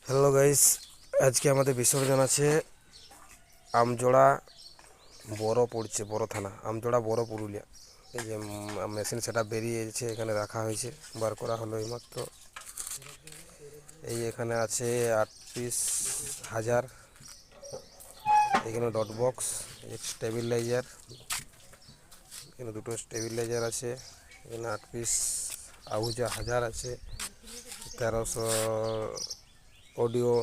Hello guys, আজকে আমাদের বিসর্জন আছে আমজোড়া বড় পড়ছে, বড় থানা আমজোড়া বড় পুরুলিয়া। এই যে মেশিন সেটা বেরিয়েছে, এখানে রাখা হয়েছে, বার করা হলো এইমাত্র। এই এখানে আছে 8 পিস হাজার, এখানে ডট বক্স, স্টেবিলাইজার, এখানে দুটো স্টেবিলাইজার আছে, এখানে 8 পিস আহুজা হাজার আছে, 1300 অডিও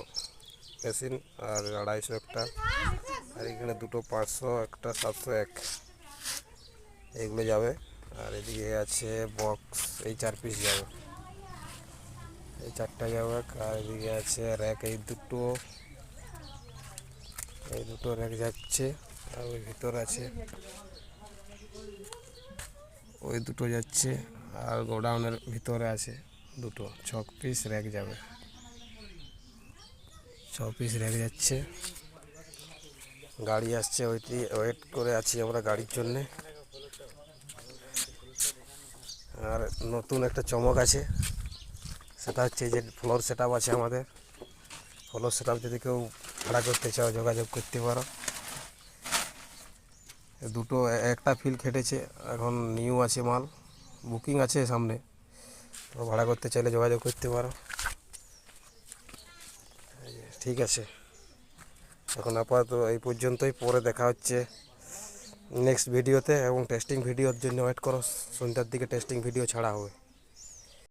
মেশিন আর 250 একটা, আর এখানে দুটো 500 একটা 701, এগুলো যাবে। আর এদিকে আছে বক্স, এই 4 পিস যাবে, এই 4টা যাবে। আর এদিকে আছে র্যাক, এই দুটো র্যাক যাচ্ছে। আর ওই ভিতর আছে ওই দুটো যাচ্ছে, আর গোডাউনের ভিতরে আছে দুটো 6 পিস র্যাক যাবে, 6 পিস র্যাক যাচ্ছে। গাড়ি আসছে, ওইটি ওয়েট করে আছি আমরা গাড়ির জন্যে। আর নতুন একটা চমক আছে, সেটা হচ্ছে যে ফ্লোর সেট আপ আছে আমাদের। ফ্লোর সেট আপ যদি কেউ ভাড়া করতে চাও যোগাযোগ করতে পারো। দুটো একটা ফিল খেটেছে, এখন নিউ আছে মাল, বুকিং আছে সামনে, তো ভাড়া করতে চাইলে যোগাযোগ করতে পারো। ঠিক আছে, এখন আপাতত এই পর্যন্তই, পরে দেখা হচ্ছে নেক্সট ভিডিওতে। এবং টেস্টিং ভিডিওর জন্য ওয়েট করো, সন্ধ্যার দিকে টেস্টিং ভিডিও ছাড়া হবে।